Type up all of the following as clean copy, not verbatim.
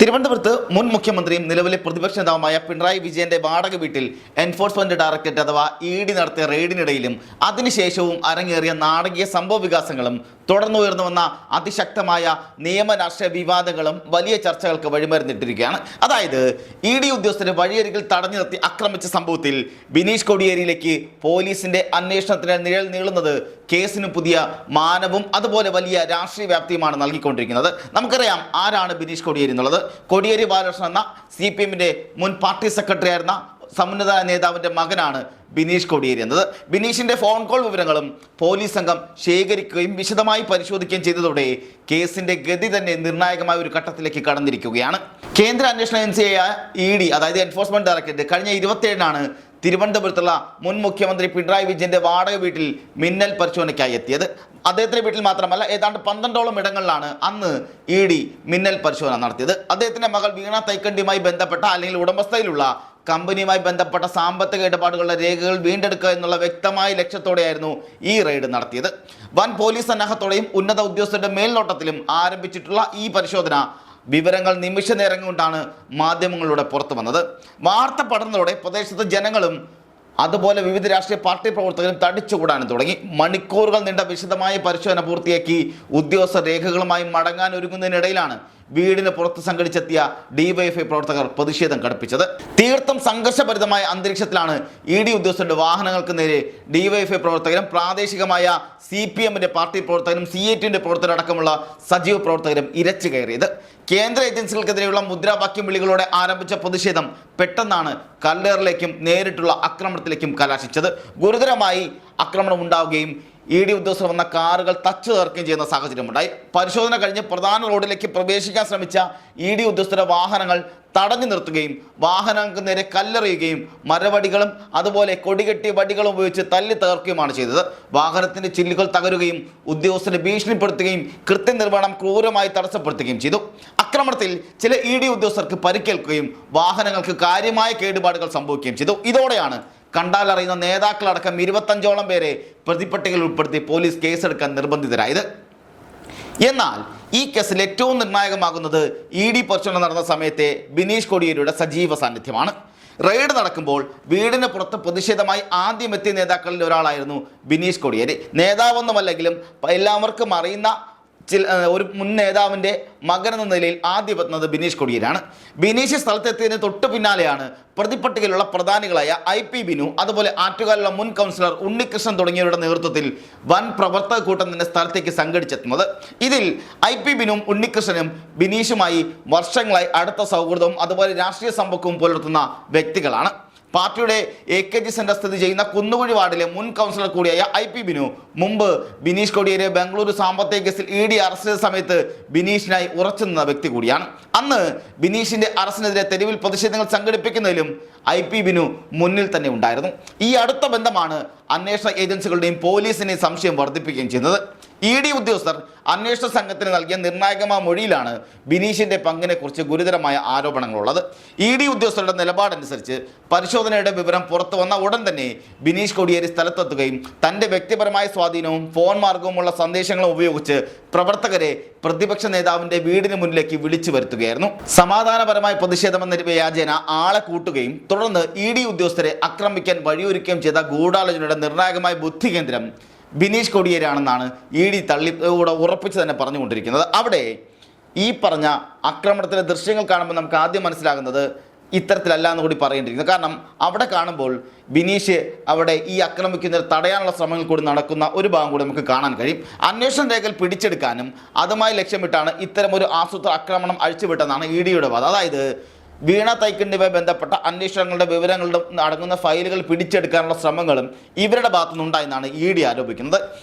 തിരുവനന്തപുരത്ത് മുൻ മുഖ്യമന്ത്രിയും നിലവിലെ പ്രതിപക്ഷ നേതാവുമായ പിണറായി വിജയന്റെ വാടക വീട്ടിൽ എൻഫോഴ്സ്മെന്റ് ഡയറക്ടറേറ്റ് അഥവാ ഇഡി നടത്തിയ റെയ്ഡിനിടയിലും അതിനുശേഷവും അരങ്ങേറിയ നാടകീയ സംഭവ വികാസങ്ങളും തുടർന്നുയർന്നു വന്ന അതിശക്തമായ നിയമ രാഷ്ട്രീയ വിവാദങ്ങളും വലിയ ചർച്ചകൾക്ക് വഴിമരുന്നിട്ടിരിക്കുകയാണ്. അതായത് ഇഡി ഉദ്യോഗസ്ഥരെ വഴിയരികിൽ തടഞ്ഞു നിർത്തി ആക്രമിച്ച സംഭവത്തിൽ ബിനീഷ് കോടിയേരിയിലേക്ക് പോലീസിന്റെ അന്വേഷണത്തിന് നിഴൽ നീളുന്നത് കേസിന് പുതിയ മാനവും അതുപോലെ വലിയ രാഷ്ട്രീയ വ്യാപ്തിയുമാണ് നൽകിക്കൊണ്ടിരിക്കുന്നത്. നമുക്കറിയാം ആരാണ് ബിനീഷ് കോടിയേരി എന്നുള്ളത്. കോടിയേരി ബാലകൃഷ്ണൻ എന്ന CPM-ന്റെ മുൻ പാർട്ടി സെക്രട്ടറി ആയിരുന്ന സമുന്നത നേതാവിൻ്റെ മകനാണ് ബിനീഷ് കോടിയേരി എന്നത്. ബിനീഷിന്റെ ഫോൺ കോൾ വിവരങ്ങളും പോലീസ് സംഘം ശേഖരിക്കുകയും വിശദമായി പരിശോധിക്കുകയും ചെയ്തതോടെ കേസിന്റെ ഗതി തന്നെ നിർണായകമായ ഒരു ഘട്ടത്തിലേക്ക് കടന്നിരിക്കുകയാണ്. കേന്ദ്ര അന്വേഷണ ഏജൻസിയായ ED അതായത് എൻഫോഴ്സ്മെന്റ് ഡയറക്ടറേറ്റ് കഴിഞ്ഞ 27-നാണ് തിരുവനന്തപുരത്തുള്ള മുൻ മുഖ്യമന്ത്രി പിണറായി വിജയന്റെ വാടക വീട്ടിൽ മിന്നൽ പരിശോധനയ്ക്കായി എത്തിയത്. അദ്ദേഹത്തിന്റെ വീട്ടിൽ മാത്രമല്ല, ഏതാണ്ട് 12ഓളം ഇടങ്ങളിലാണ് അന്ന് ED മിന്നൽ പരിശോധന നടത്തിയത്. അദ്ദേഹത്തിന്റെ മകൾ വീണ തൈക്കണ്ടിയുമായി ബന്ധപ്പെട്ട അല്ലെങ്കിൽ ഉടമസ്ഥയിലുള്ള കമ്പനിയുമായി ബന്ധപ്പെട്ട സാമ്പത്തിക ഇടപാടുകളുടെ രേഖകൾ വീണ്ടെടുക്കുക എന്നുള്ള വ്യക്തമായ ലക്ഷ്യത്തോടെയായിരുന്നു ഈ റെയ്ഡ് നടത്തിയത്. വൻ പോലീസ് സന്നാഹത്തോടെയും ഉന്നത ഉദ്യോഗസ്ഥരുടെ മേൽനോട്ടത്തിലും ആരംഭിച്ചിട്ടുള്ള ഈ പരിശോധന വിവരങ്ങൾ നിമിഷ നേരം കൊണ്ടാണ് മാധ്യമങ്ങളിലൂടെ പുറത്തു വന്നത്. വാർത്ത പടർന്നതോടെ പ്രദേശത്തെ ജനങ്ങളും അതുപോലെ വിവിധ രാഷ്ട്രീയ പാർട്ടി പ്രവർത്തകരും തടിച്ചുകൂടാനും തുടങ്ങി. മണിക്കൂറുകൾ നീണ്ട വിശദമായ പരിശോധന പൂർത്തിയാക്കി ഉദ്യോഗസ്ഥ രേഖകളുമായി മടങ്ങാൻ ഒരുങ്ങുന്നതിനിടയിലാണ് വീടിന് പുറത്ത് സംഘടിച്ചെത്തിയ DYFI പ്രവർത്തകർ പ്രതിഷേധം ഘടിപ്പിച്ചത്. തീർത്തും സംഘർഷഭരിതമായ അന്തരീക്ഷത്തിലാണ് ED ഉദ്യോഗസ്ഥരുടെ വാഹനങ്ങൾക്ക് നേരെ DYFI പ്രവർത്തകരും പ്രാദേശികമായ CPM-ന്റെ പാർട്ടി പ്രവർത്തകരും CIT-ന്റെ പ്രവർത്തകരടക്കമുള്ള സജീവ പ്രവർത്തകരും ഇരച്ചു കയറിയത്. കേന്ദ്ര ഏജൻസികൾക്കെതിരെയുള്ള മുദ്രാവാക്യം വിളികളോടെ ആരംഭിച്ച പ്രതിഷേധം പെട്ടെന്നാണ് കല്ലേറിലേക്കും നേരിട്ടുള്ള ആക്രമണത്തിലേക്കും കലാശിച്ചത്. ഗുരുതരമായി ആക്രമണം ഉണ്ടാവുകയും ED ഉദ്യോഗസ്ഥർ വന്ന കാറുകൾ തച്ചു തകർക്കുകയും ചെയ്യുന്ന സാഹചര്യമുണ്ടായി. പരിശോധന കഴിഞ്ഞ് പ്രധാന റോഡിലേക്ക് പ്രവേശിക്കാൻ ശ്രമിച്ച ED ഉദ്യോഗസ്ഥരുടെ വാഹനങ്ങൾ തടഞ്ഞു നിർത്തുകയും വാഹനങ്ങൾക്ക് നേരെ കല്ലെറിയുകയും മരവടികളും അതുപോലെ കൊടികെട്ടിയ വടികളും ഉപയോഗിച്ച് തല്ലി തകർക്കുകയുമാണ് ചെയ്തത്. വാഹനത്തിന്റെ ചില്ലുകൾ തകരുകയും ഉദ്യോഗസ്ഥരെ ഭീഷണിപ്പെടുത്തുകയും കൃത്യനിർവഹണം ക്രൂരമായി തടസ്സപ്പെടുത്തുകയും ചെയ്തു. ആക്രമണത്തിൽ ചില ED ഉദ്യോഗസ്ഥർക്ക് പരിക്കേൽക്കുകയും വാഹനങ്ങൾക്ക് കാര്യമായ കേടുപാടുകൾ സംഭവിക്കുകയും ചെയ്തു. ഇതോടെയാണ് കണ്ടാലറിയുന്ന നേതാക്കളടക്കം 25ഓളം പേരെ പ്രതിപട്ടികയിൽ ഉൾപ്പെടുത്തി പോലീസ് കേസെടുക്കാൻ നിർബന്ധിതരായത്. എന്നാൽ ഈ കേസിൽ ഏറ്റവും നിർണായകമാകുന്നത് ED പരിശോധന നടന്ന സമയത്തെ ബിനീഷ് കോടിയേരിയുടെ സജീവ സാന്നിധ്യമാണ്. റെയ്ഡ് നടക്കുമ്പോൾ വീടിന് പുറത്ത് പ്രതിഷേധമായി ആദ്യം എത്തിയ നേതാക്കളിൽ ഒരാളായിരുന്നു ബിനീഷ് കോടിയേരി. നേതാവൊന്നുമല്ലെങ്കിലും എല്ലാവർക്കും അറിയുന്ന ഒരു മുൻ നേതാവിൻ്റെ മകൻ എന്ന നിലയിൽ ആദ്യം എത്തുന്നത് ബിനീഷ് കോടിയേരിയാണ്. ബിനീഷ് സ്ഥലത്തെത്തിയതിന് തൊട്ടു പിന്നാലെയാണ് പ്രതിപട്ടികയിലുള്ള പ്രധാനികളായ IP ബിനു അതുപോലെ ആറ്റുകാലുള്ള മുൻ കൗൺസിലർ ഉണ്ണികൃഷ്ണൻ തുടങ്ങിയവരുടെ നേതൃത്വത്തിൽ വൻ പ്രവർത്തക കൂട്ടം തന്നെ സ്ഥലത്തേക്ക് സംഘടിച്ചെത്തുന്നത്. ഇതിൽ IP ബിനുവും ഉണ്ണികൃഷ്ണനും ബിനീഷുമായി വർഷങ്ങളായി അടുത്ത സൗഹൃദവും അതുപോലെ രാഷ്ട്രീയ സമ്പർക്കവും പുലർത്തുന്ന വ്യക്തികളാണ്. പാർട്ടിയുടെ AKG സെന്റർ സ്ഥിതി ചെയ്യുന്ന കുന്നുകുഴി വാർഡിലെ മുൻ കൗൺസിലർ കൂടിയായ IP ബിനു മുമ്പ് ബിനീഷ് കോടിയേരി ബംഗളൂരു സാമ്പത്തിക കേസിൽ ED അറസ്റ്റ് ചെയ്ത സമയത്ത് ബിനീഷിനായി ഉറച്ചു നിന്ന വ്യക്തി കൂടിയാണ്. അന്ന് ബിനീഷിന്റെ അറസ്റ്റിനെതിരെ തെരുവിൽ പ്രതിഷേധങ്ങൾ സംഘടിപ്പിക്കുന്നതിലും IP ബിനു മുന്നിൽ തന്നെ ഉണ്ടായിരുന്നു. ഈ അടുത്ത ബന്ധമാണ് അന്വേഷണ ഏജൻസികളുടെയും പോലീസിനെയും സംശയം വർദ്ധിപ്പിക്കുകയും ചെയ്യുന്നത്. ED ഉദ്യോഗസ്ഥർ അന്വേഷണ സംഘത്തിന് നൽകിയ നിർണായകമായ മൊഴിയിലാണ് ബിനീഷിന്റെ പങ്കിനെക്കുറിച്ച് ഗുരുതരമായ ആരോപണങ്ങളുള്ളത്. ED ഉദ്യോഗസ്ഥരുടെ നിലപാടനുസരിച്ച് പരിശോധനയുടെ വിവരം പുറത്തു വന്ന ഉടൻ തന്നെ ബിനീഷ് കോടിയേരി സ്ഥലത്തെത്തുകയും തൻ്റെ വ്യക്തിപരമായ സ്വാധീനവും ഫോൺ മാർഗവുമുള്ള സന്ദേശങ്ങളും ഉപയോഗിച്ച് പ്രവർത്തകരെ പ്രതിപക്ഷ നേതാവിൻ്റെ വീടിന് മുന്നിലേക്ക് വിളിച്ചു വരുത്തുകയായിരുന്നു. സമാധാനപരമായ പ്രതിഷേധമെന്ന വ്യാജേന ആളെ കൂട്ടുകയും തുടർന്ന് ED ഉദ്യോഗസ്ഥരെ ആക്രമിക്കാൻ വഴിയൊരുക്കുകയും ചെയ്ത ഗൂഢാലോചനയുടെ നിർണായകമായ ബുദ്ധി കേന്ദ്രം ബിനീഷ് കോടിയേരിയാണെന്നാണ് ED തള്ളിയോടെ ഉറപ്പിച്ച് തന്നെ പറഞ്ഞുകൊണ്ടിരിക്കുന്നത്. അവിടെ ഈ പറഞ്ഞ ആക്രമണത്തിലെ ദൃശ്യങ്ങൾ കാണുമ്പോൾ നമുക്ക് ആദ്യം മനസ്സിലാകുന്നത് ഇത്തരത്തിലല്ല എന്ന് കൂടി പറയേണ്ടിയിരിക്കുന്നു. കാരണം അവിടെ കാണുമ്പോൾ ബിനീഷ് അവിടെ ഈ ആക്രമിക്കുന്നതിൽ തടയാനുള്ള ശ്രമങ്ങൾ കൂടി നടക്കുന്ന ഒരു ഭാഗം കൂടി നമുക്ക് കാണാൻ കഴിയും. അന്വേഷണ രേഖകൾ പിടിച്ചെടുക്കാനും അതുമായി ലക്ഷ്യമിട്ടാണ് ഇത്തരം ഒരു ആസൂത്രണ ആക്രമണം അഴിച്ചുവിട്ടെന്നാണ് EDയുടെ വാദം. അതായത് വീണ തൈക്കണ്ടിയുമായി ബന്ധപ്പെട്ട അന്വേഷണങ്ങളുടെ വിവരങ്ങളുടെ അടങ്ങുന്ന ഫയലുകൾ പിടിച്ചെടുക്കാനുള്ള ശ്രമങ്ങളും ഇവരുടെ ഭാഗത്തുനിന്നുണ്ടായെന്നാണ് ED ആരോപിക്കുന്നത്.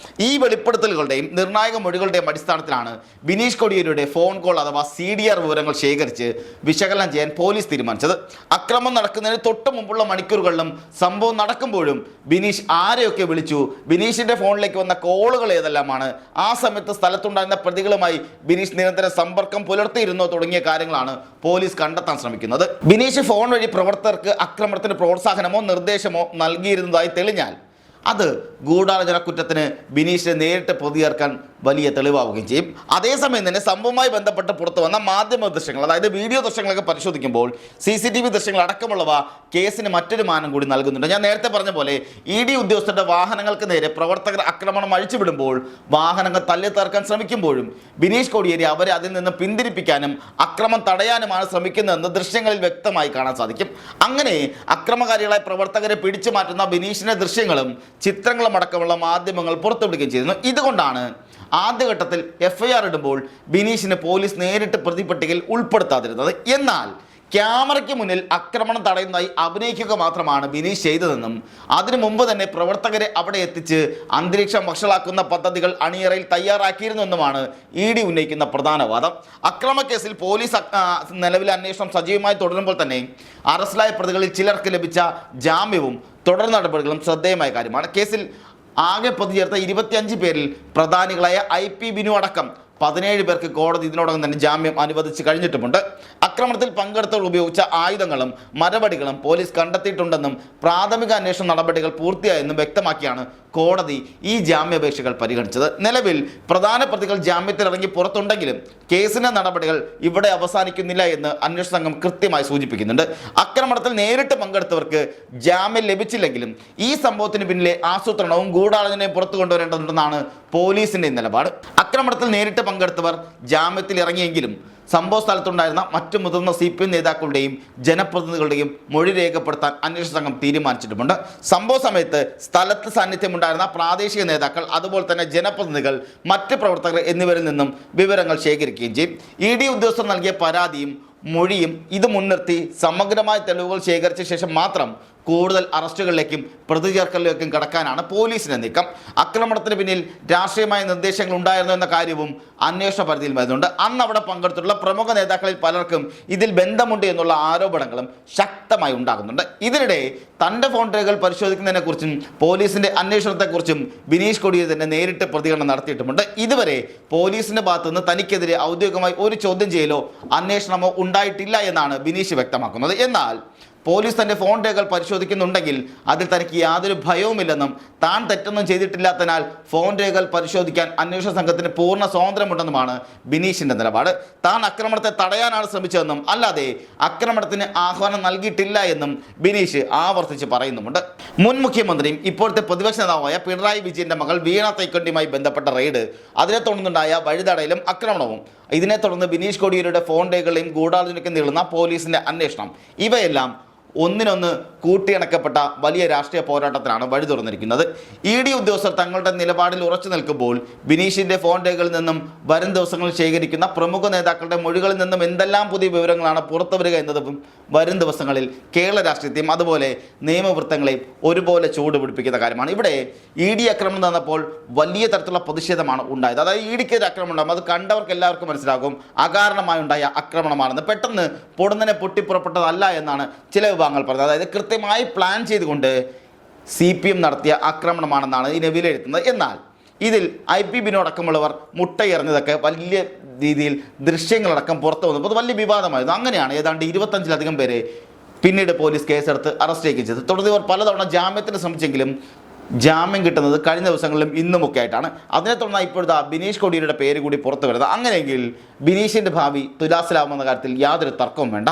ഈ വെളിപ്പെടുത്തലുകളുടെയും നിർണായക മൊഴികളുടെയും അടിസ്ഥാനത്തിലാണ് ബിനീഷ് കോടിയേരിയുടെ ഫോൺ കോൾ അഥവാ CDR വിവരങ്ങൾ ശേഖരിച്ച് വിശകലനം ചെയ്യാൻ പോലീസ് തീരുമാനിച്ചത്. അക്രമം നടക്കുന്നതിന് തൊട്ട് മുമ്പുള്ള മണിക്കൂറുകളിലും സംഭവം നടക്കുമ്പോഴും ബിനീഷ് ആരെയൊക്കെ വിളിച്ചു, ബിനീഷിന്റെ ഫോണിലേക്ക് വന്ന കോളുകൾ ഏതെല്ലാമാണ്, ആ സമയത്ത് സ്ഥലത്തുണ്ടായിരുന്ന പ്രതികളുമായി ബിനീഷ് നിരന്തരം സമ്പർക്കം പുലർത്തിയിരുന്നോ തുടങ്ങിയ കാര്യങ്ങളാണ് പോലീസ് കണ്ടെത്താൻ ശ്രമിക്കുന്നത്. ബിനീഷ് ഫോൺ വഴി പ്രവർത്തകർക്ക് ആക്രമണത്തിന് പ്രോത്സാഹനമോ നിർദ്ദേശമോ നൽകിയിരുന്നതായി തെളിഞ്ഞാൽ അത് ഗൂഢാലോചന കുറ്റത്തിന് ബിനീഷിനെ നേരിട്ട് പ്രതി ചേർക്കാൻ വലിയ തെളിവാവുകയും ചെയ്യും. അതേസമയം തന്നെ സംഭവവുമായി ബന്ധപ്പെട്ട് പുറത്തു വന്ന മാധ്യമ ദൃശ്യങ്ങൾ, അതായത് വീഡിയോ ദൃശ്യങ്ങളൊക്കെ പരിശോധിക്കുമ്പോൾ CCTV ദൃശ്യങ്ങൾ അടക്കമുള്ളവ കേസിന് മറ്റൊരു മാനം കൂടി നൽകുന്നുണ്ട്. ഞാൻ നേരത്തെ പറഞ്ഞ പോലെ ED ഉദ്യോഗസ്ഥരുടെ വാഹനങ്ങൾക്ക് നേരെ പ്രവർത്തകർ ആക്രമണം അഴിച്ചുവിടുമ്പോൾ വാഹനങ്ങൾ തല്ലി തകർക്കാൻ ശ്രമിക്കുമ്പോഴും ബിനീഷ് കോടിയേരി അവരെ അതിൽ നിന്ന് പിന്തിരിപ്പിക്കാനും അക്രമം തടയാനുമാണ് ശ്രമിക്കുന്നതെന്ന് ദൃശ്യങ്ങളിൽ വ്യക്തമായി കാണാൻ സാധിക്കും. അങ്ങനെ അക്രമകാരികളായ പ്രവർത്തകരെ പിടിച്ചു മാറ്റുന്ന ബിനീഷിന്റെ ദൃശ്യങ്ങളും ചിത്രങ്ങളും അടക്കമുള്ള മാധ്യമങ്ങൾ പുറത്തുവിടുകയും ചെയ്തിരുന്നു. ഇതുകൊണ്ടാണ് ആദ്യഘട്ടത്തിൽ FIR ഇടുമ്പോൾ ബിനീഷിന് പോലീസ് നേരിട്ട് പ്രതിപട്ടികയിൽ ഉൾപ്പെടുത്താതിരുന്നത്. എന്നാൽ ക്യാമറയ്ക്ക് മുന്നിൽ ആക്രമണം തടയുന്നതായി അഭിനയിക്കുക മാത്രമാണ് ബിനീഷ് ചെയ്തതെന്നും അതിനു മുമ്പ് തന്നെ പ്രവർത്തകരെ അവിടെ എത്തിച്ച് അന്തരീക്ഷം വഷളാക്കുന്ന പദ്ധതികൾ അണിയറയിൽ തയ്യാറാക്കിയിരുന്നെന്നുമാണ് ED ഉന്നയിക്കുന്ന പ്രധാന വാദം. അക്രമക്കേസിൽ പോലീസ് നിലവിലെ അന്വേഷണം സജീവമായി തുടരുമ്പോൾ തന്നെ അറസ്റ്റിലായ പ്രതികളിൽ ചിലർക്ക് ലഭിച്ച ജാമ്യവും തുടർ നടപടികളും ശ്രദ്ധേയമായ കാര്യമാണ്. കേസിൽ ആകെ പ്രതി ചേർത്ത 25 പേരിൽ പ്രധാനികളായ IP ബിനു അടക്കം 17 പേർക്ക് കോടതി ഇതിനോടകം തന്നെ ജാമ്യം അനുവദിച്ച് കഴിഞ്ഞിട്ടുമുണ്ട്. ആക്രമണത്തിൽ പങ്കെടുത്തവർ ഉപയോഗിച്ച ആയുധങ്ങളും മരവടികളും പോലീസ് കണ്ടെത്തിയിട്ടുണ്ടെന്നും പ്രാഥമിക അന്വേഷണ നടപടികൾ പൂർത്തിയായെന്നും വ്യക്തമാക്കിയാണ് കോടതി ഈ ജാമ്യാപേക്ഷകൾ പരിഗണിച്ചത്. നിലവിൽ പ്രധാന പ്രതികൾ ജാമ്യത്തിലിറങ്ങി പുറത്തുണ്ടെങ്കിലും കേസിന്റെ നടപടികൾ ഇവിടെ അവസാനിക്കുന്നില്ല എന്ന് അന്വേഷണ സംഘം കൃത്യമായി സൂചിപ്പിക്കുന്നുണ്ട്. ആക്രമണത്തിൽ നേരിട്ട് പങ്കെടുത്തവർക്ക് ജാമ്യം ലഭിച്ചില്ലെങ്കിലും ഈ സംഭവത്തിന് പിന്നിലെ ആസൂത്രണവും ഗൂഢാലോചനയും പുറത്തു കൊണ്ടുവരേണ്ടതുണ്ടെന്നാണ് പോലീസിന്റെ നിലപാട്. ആക്രമണത്തിൽ നേരിട്ട് പങ്കെടുത്തവർ ജാമ്യത്തിൽ ഇറങ്ങിയെങ്കിലും സംഭവ സ്ഥലത്തുണ്ടായിരുന്ന മറ്റു മുതിർന്ന CPM നേതാക്കളുടെയും ജനപ്രതിനിധികളുടെയും മൊഴി രേഖപ്പെടുത്താൻ അന്വേഷണ സംഘം തീരുമാനിച്ചിട്ടുമുണ്ട്. സംഭവ സമയത്ത് സ്ഥലത്ത് സാന്നിധ്യമുണ്ടായിരുന്ന പ്രാദേശിക നേതാക്കൾ, അതുപോലെ തന്നെ ജനപ്രതിനിധികൾ, മറ്റ് പ്രവർത്തകർ എന്നിവരിൽ നിന്നും വിവരങ്ങൾ ശേഖരിക്കുകയും ചെയ്യും. ED ഉദ്യോഗസ്ഥർ നൽകിയ പരാതിയും മൊഴിയും ഇത് മുൻനിർത്തി സമഗ്രമായ തെളിവുകൾ ശേഖരിച്ച ശേഷം മാത്രം കൂടുതൽ അറസ്റ്റുകളിലേക്കും പ്രതി ചേർക്കലിലേക്കും കടക്കാനാണ് പോലീസിന്റെ നീക്കം. ആക്രമണത്തിന് പിന്നിൽ രാഷ്ട്രീയമായ നിർദ്ദേശങ്ങൾ ഉണ്ടായിരുന്നു എന്ന കാര്യവും അന്വേഷണ പരിധിയിൽ വരുന്നുണ്ട്. അന്ന് അവിടെ പങ്കെടുത്തിട്ടുള്ള പ്രമുഖ നേതാക്കളിൽ പലർക്കും ഇതിൽ ബന്ധമുണ്ട് എന്നുള്ള ആരോപണങ്ങളും ശക്തമായി ഉണ്ടാകുന്നുണ്ട്. ഇതിനിടെ തൻ്റെ ഫോൺ രേഖകൾ പരിശോധിക്കുന്നതിനെക്കുറിച്ചും പോലീസിന്റെ അന്വേഷണത്തെക്കുറിച്ചും ബിനീഷ് കോടിയേരി തന്നെ നേരിട്ട് പ്രതികരണം നടത്തിയിട്ടുമുണ്ട്. ഇതുവരെ പോലീസിന്റെ ഭാഗത്തുനിന്ന് തനിക്കെതിരെ ഔദ്യോഗികമായി ഒരു ചോദ്യം ചെയ്യലോ അന്വേഷണമോ ഉണ്ടായിട്ടില്ല എന്നാണ് ബിനീഷ് വ്യക്തമാക്കുന്നത്. എന്നാൽ പോലീസ് തൻ്റെ ഫോൺ രേഖകൾ പരിശോധിക്കുന്നുണ്ടെങ്കിൽ അതിൽ തനിക്ക് യാതൊരു ഭയവുമില്ലെന്നും താൻ തെറ്റൊന്നും ചെയ്തിട്ടില്ലാത്തതിനാൽ ഫോൺ രേഖകൾ പരിശോധിക്കാൻ അന്വേഷണ സംഘത്തിന് പൂർണ്ണ സ്വാതന്ത്ര്യമുണ്ടെന്നുമാണ് ബിനീഷിന്റെ നിലപാട്. താൻ ആക്രമണത്തെ തടയാനാണ് ശ്രമിച്ചതെന്നും അല്ലാതെ ആക്രമണത്തിന് ആഹ്വാനം നൽകിയിട്ടില്ല എന്നും ബിനീഷ് ആവർത്തിച്ച് പറയുന്നുമുണ്ട്. മുൻ മുഖ്യമന്ത്രിയും ഇപ്പോഴത്തെ പ്രതിപക്ഷ നേതാവായ പിണറായി വിജയന്റെ മകൾ വീണ തൈക്കൊണ്ടിയുമായി ബന്ധപ്പെട്ട റെയ്ഡ്, അതിനെ തുടർന്നുണ്ടായ വഴിതടയലും ആക്രമണവും, ഇതിനെ തുടർന്ന് ബിനീഷ് കോടിയേരിയുടെ ഫോൺ രേഖകളെയും ഗൂഢാലോചനയ്ക്ക് നീളുന്ന പോലീസിന്റെ അന്വേഷണം, ഇവയെല്ലാം ഒന്നിനൊന്ന് കൂട്ടിയിണക്കപ്പെട്ട വലിയ രാഷ്ട്രീയ പോരാട്ടത്തിനാണ് വഴി തുറന്നിരിക്കുന്നത്. ED ഉദ്യോഗസ്ഥർ തങ്ങളുടെ നിലപാടിൽ ഉറച്ചു നിൽക്കുമ്പോൾ ബിനീഷിന്റെ ഫോൺ രേഖകളിൽ നിന്നും വരും ദിവസങ്ങളിൽ ശേഖരിക്കുന്ന പ്രമുഖ നേതാക്കളുടെ മൊഴികളിൽ നിന്നും എന്തെല്ലാം പുതിയ വിവരങ്ങളാണ് പുറത്തു വരിക എന്നതും വരും ദിവസങ്ങളിൽ കേരള രാഷ്ട്രീയത്തെയും അതുപോലെ നിയമവൃത്തങ്ങളെയും ഒരുപോലെ ചൂടുപിടിപ്പിക്കുന്ന കാര്യമാണ്. ഇവിടെ ED ആക്രമണം നടന്നപ്പോൾ വലിയ തരത്തിലുള്ള പ്രതിഷേധമാണ് ഉണ്ടായത്. അതായത് EDക്കെതിരെ ആക്രമണം ഉണ്ടാകും, അത് കണ്ടവർക്ക് എല്ലാവർക്കും മനസ്സിലാകും അകാരണമായി ഉണ്ടായ ആക്രമണമാണെന്ന്. പെട്ടെന്ന് പൊടുന്നനെ പൊട്ടിപ്പുറപ്പെട്ടതല്ല എന്നാണ് ചില വിഭാഗങ്ങൾ പറഞ്ഞത്. അതായത് കൃത്യമായി പ്ലാൻ ചെയ്തുകൊണ്ട് CPM നടത്തിയ ആക്രമണമാണെന്നാണ് ഇതിനെ വിലയിരുത്തുന്നത്. എന്നാൽ ഇതിൽ IP ബിനു അടക്കമുള്ളവർ മുട്ടയെറിഞ്ഞതൊക്കെ വലിയ രീതിയിൽ ദൃശ്യങ്ങളടക്കം പുറത്തു വന്നപ്പോൾ അത് വലിയ വിവാദമായിരുന്നു. അങ്ങനെയാണ് ഏതാണ്ട് 25-ലധികം പേരെ പിന്നീട് പോലീസ് കേസെടുത്ത് അറസ്റ്റ് ചെയ്യുകയും ചെയ്തത്. തുടർന്ന് ഇവർ പലതവണ ജാമ്യത്തിന് ശ്രമിച്ചെങ്കിലും ജാമ്യം കിട്ടുന്നത് കഴിഞ്ഞ ദിവസങ്ങളിലും ഇന്നുമൊക്കെ ആയിട്ടാണ്. അതിനെ തുടർന്ന് ഇപ്പോഴത്തെ ബിനീഷ് കോടിയേരിയുടെ പേര് കൂടി പുറത്തു വരുന്നത്. അങ്ങനെയെങ്കിൽ ബിനീഷിൻ്റെ ഭാവി തുലാസിലാവുമെന്ന കാര്യത്തിൽ യാതൊരു തർക്കവും വേണ്ട.